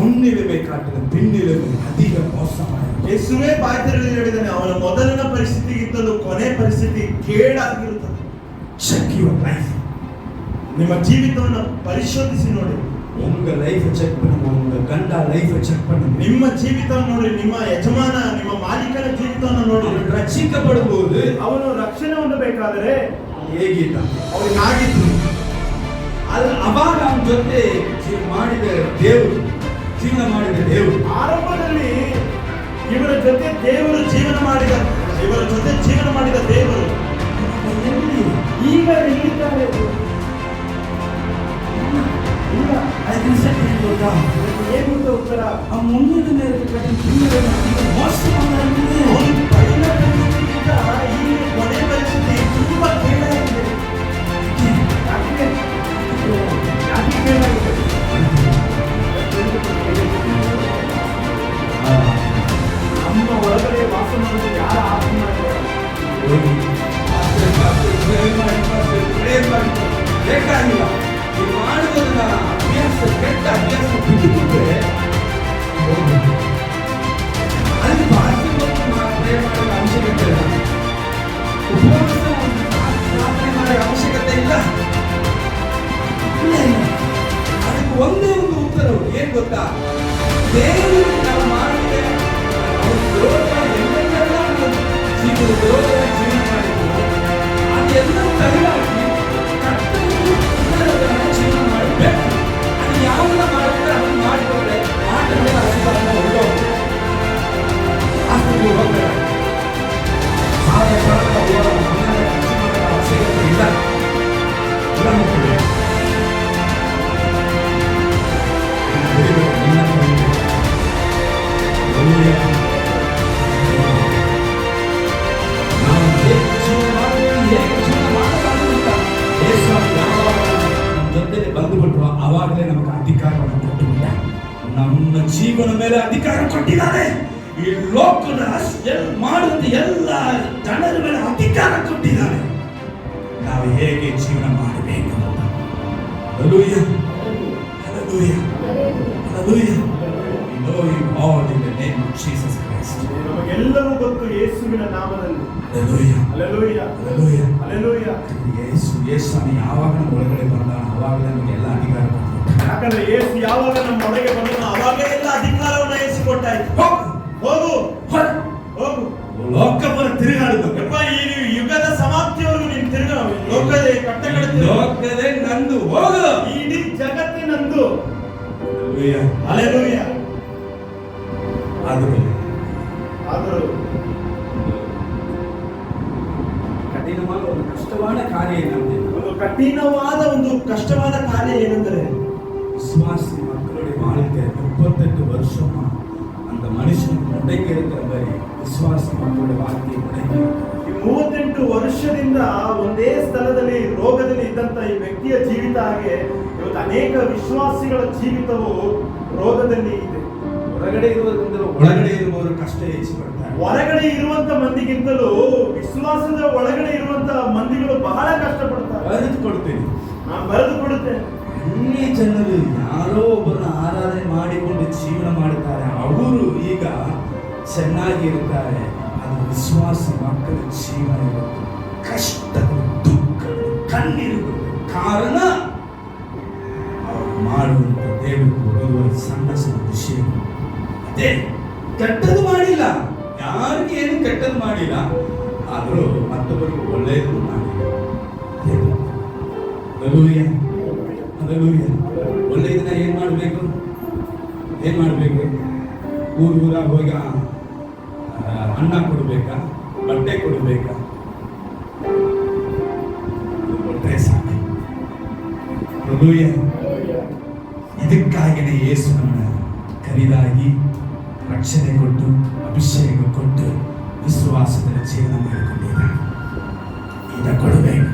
ಮುನ್ನಿಲುಮೆಕಾಟಿನ ಪಿನ್ನಿಲುಮೆ ಅಧಿಕ ಮೋಸಮಾಯಿತು. ಯೇಸುವೇ ಬಾಯ್ದರಲ್ಲಿ ಹೇಳಿದ್ದಾನೆ, ಅವನ ಮೊದಲಿನ ಪರಿಸ್ಥಿತಿಗಿಂತಲೂ ಕೊನೆ ಪರಿಸ್ಥಿತಿ ಕೇಡಾಗಿರುತ್ತದೆ. Check your life. ನಿಮ್ಮ ಜೀವಿತವನ್ನು ಪರಿಶೋಧಿಸಿ ನೋಡಿ. உங்க லைஃப் செக் பண்ணுங்க, உங்க கண்டா லைஃப் செக் பண்ணுங்க. ನಿಮ್ಮ ಜೀವಿತವನ್ನು ನೋಡಿ, ನಿಮ್ಮ ಯಜಮಾನ ನಿಮ್ಮ ಮಾಲೀಕನ ಜೀವಿತವನ್ನು ನೋಡಿ. ರಕ್ಷಿಸಪಡುವುದು ಅವನು ರಕ್ಷಣೆ ಹೊಂದಬೇಕಾದರೆ ಹೇಗಿದ್ದ, ಅವನು ಆಗಿದ್ರು. ಅವಾಗ ಅವನ ಜೊತೆ ಮಾಡಿದ ದೇವರು, ಜೀವನ ಮಾಡಿದ ದೇವರು. ಆರಂಭದಲ್ಲಿ ಇವರ ಜೊತೆ ದೇವರು ಜೀವನ ಮಾಡಿದ ದೇವರು ಈಗ ಎಲ್ಲಿದ್ದಾರೆ? ಇಲ್ಲ, ಏನು ಉತ್ತರ? ಆ ಮುಂದಿನ ಮೇಲೆ ಮೋಸ ಮಾಡಿದ್ರೆ ಈ ಕೊನೆ ಪರಿಸ್ಥಿತಿ ತುಂಬಾ ಕೇಳಾಗಿದೆ. ಯಾಕೆ ಕೇಳಾಗಿದೆ? ನಮ್ಮ ಒಳಗಡೆ ವಾಸ ಮಾಡೋದು ಯಾರ ಆತ್ಮ ಬೇಕಾಗಿಲ್ಲ. ನೀವು ಮಾಡುವುದನ್ನ ಅಭ್ಯಾಸ, ಕೆಟ್ಟ ಅಭ್ಯಾಸ ಬಿಟ್ಟುಬಿಟ್ರೆ ಅಲ್ಲಿ ಭಾಷೆ ಪ್ರೇ ಮಾಡೋ ಅವಶ್ಯಕತೆ ಇಲ್ಲ, ಉಪವಾಸ ಪ್ರಾರ್ಥನೆ ಮಾಡೋ ಅವಶ್ಯಕತೆ ಇಲ್ಲ. ಅದಕ್ಕೆ ಒಂದೇ ಒಂದು ಉತ್ತರವು ಏನ್ ಗೊತ್ತಾ? ದೇವರು ನಾವು ಮಾಡಿದ್ರೆ ಎಲ್ಲೆಲ್ಲ ಜೀವನ ಜೀವನ ಮಾಡಿದ್ರು ಅದೆಲ್ಲ ತಲೆಯಾಗಿ ಜೀವನ ಮಾಡಬೇಕು. ಅದು ಯಾವನ್ನ ಮಾಡಿದ್ರೆ ಅದನ್ನು ಮಾಡಿಕೊಂಡ್ರೆ ಆಟಗಳ ಅಧಿಕಾರನ ಹೊರಡೋದು ಅಷ್ಟು ಹೋಗ್ಬೇಡ. ಅವಶ್ಯಕತೆ ಇಲ್ಲ. ಜೊತೆಗೆ ಬಂದುಬಿಟ್ರು, ಅವಾಗಲೇ ನಮಗೆ ಅಧಿಕಾರವನ್ನು ಕೊಟ್ಟಿಲ್ಲ. ನಮ್ಮ ಜೀವನ ಮೇಲೆ ಅಧಿಕಾರ ಕೊಟ್ಟಿದ್ದಾರೆ. ಈ ಲೋಕದ ಮಾಡುವಂತ ಎಲ್ಲ ಜನರ ಮೇಲೆ ಅಧಿಕಾರ ಕೊಟ್ಟಿದ್ದಾರೆ. ನಾವು ಹೇಗೆ ಜೀವನ ಮಾಡಬೇಕು? Hallelujah. Hallelujah. Hallelujah. We know you all in the name of Jesus Christ. ನಮಗೆಲ್ಲವೂ ಗೊತ್ತು ಯೇಸುವಿನ ನಾಮದಲ್ಲಿ. Hallelujah. Hallelujah. Hallelujah. Hallelujah. ಯೇಸು ಯಾವಾಗ ನಮ್ಮ ಒಳಗಡೆ ಬಂದ ಅವಾಗಲೇ ನಮಗೆ ಎಲ್ಲ ಅಧಿಕಾರ ಕೊಟ್ಟ. ಯಾಕಂದ್ರೆ ಯೇಸು ಯಾವಾಗ ನಮ್ಮ ಒಳಗೆ ಬಂದ ಅವಾಗೇ ಎಲ್ಲ ಅಧಿಕಾರವನ್ನು ಯೇಸು ಕೊಟ್ಟಾಯ್ತು. ಹೋಗು ಹೋಗು ಲೋಕವನ್ನು ತಿರುಗಾಡಬೇಕು. ಈ ಯುಗದ ಸಮಾಪ್ತಿಯವರೆಗೂ ನೀನು ತಿರುಗ. ಲೋಕದೇ ನಂದು, ಹೋಗು. ಇಡೀ ಜಗತ್ತಿನಂದು. ಹಲ್ಲೆಲೂಯಾ. ಆದರೂ ಕಠಿಣವಾದ ಒಂದು ಕಷ್ಟವಾದ ಕಾರ್ಯ ಏನಂದ್ರೆ, ಒಂದು ಕಷ್ಟವಾದ ಕಾರ್ಯ ಏನೆಂದರೆ, விசுவாசி மக்களுடைய வாழ்க்கை 38 வருஷமா அந்த மனுஷன் முடங்கி இருக்கிற மாதிரி விசுவாசி மக்களுடைய வாழ்க்கையை முடங்கி 38 ವರ್ಷದಿಂದ ಒಂದೇ ಸ್ಥಳದಲ್ಲಿ ರೋಗದಲ್ಲಿ ಇದ್ದಂತ ಈ ವ್ಯಕ್ತಿಯ ಜೀವಿತ ಹಾಗೆ ಇವತ್ತು ಅನೇಕ ವಿಶ್ವಾಸಿಗಳ ಜೀವಿತವು ರೋಗದಲ್ಲಿ ಇದೆ. ಹೊರಗಡೆ ಇರುವುದರಿಂದಲೂ ಒಳಗಡೆ ಇರುವವರು ಕಷ್ಟ ಹೆಚ್ಚಿಕೊಳ್ತಾರೆ. ಹೊರಗಡೆ ಇರುವಂತ ಮಂದಿಗಿಂತಲೂ ವಿಶ್ವಾಸದ ಒಳಗಡೆ ಇರುವಂತ ಮಂದಿಗಳು ಬಹಳ ಕಷ್ಟಪಡ್ತಾರೆ. ನಾನು ಬರೆದು ಕೊಡುತ್ತೇನೆ. ಅನ್ಯ ಜನರು ಯಾರೋ ಒಬ್ಬರನ್ನ ಆರಾಧನೆ ಮಾಡಿಕೊಂಡು ಜೀವನ ಮಾಡುತ್ತಾರೆ, ಅವರು ಈಗ ಚೆನ್ನಾಗಿರುತ್ತಾರೆ. ಅದು ವಿಶ್ವಾಸ ಮಕ್ಕಳ ಜೀವನ ಇವತ್ತು ಕಷ್ಟಗಳು, ದುಃಖಗಳು, ಕಣ್ಣೀರುಗಳು. ಕಾರಣ ಅವರು ಮಾಡುವಂತ ದೇವರು ಕೊಡುವ ಸಣ್ಣ ಸಣ್ಣ ವಿಷಯಗಳು. ಅದೇ ಕೆಟ್ಟದ್ದು ಮಾಡಿಲ್ಲ, ಯಾರಿಗೆ ಏನು ಕೆಟ್ಟದ್ದು ಮಾಡಿಲ್ಲ, ಆದರೂ ಮತ್ತೊಬ್ಬರಿಗೆ ಒಳ್ಳೆಯದು ಮಾಡಿಲ್ಲ. ಒಳ್ಳೆಯದನ್ನ ಏನ್ ಮಾಡಬೇಕು? ಊರಾಗ ಹೋಗಿ ಅನ್ನ ಕೊಡ್ಬೇಕಾ, ಬಟ್ಟೆ ಕೊಡ್ಬೇಕಾ? ಕೊಟ್ಟರೆ ಸಾಕು. ಇದಕ್ಕಾಗಿನೇ ಯೇಸು ನಮ್ಮನ್ನ ಕರಿದಾಗಿ ರಕ್ಷಣೆ ಕೊಟ್ಟು ಅಭಿಷೇಕ ಕೊಟ್ಟು ವಿಶ್ವಾಸದ ಜೀವನ ಮಾಡಿಕೊಂಡಿದ್ದಾರೆ. ಈಗ ಕೊಡಬೇಕು.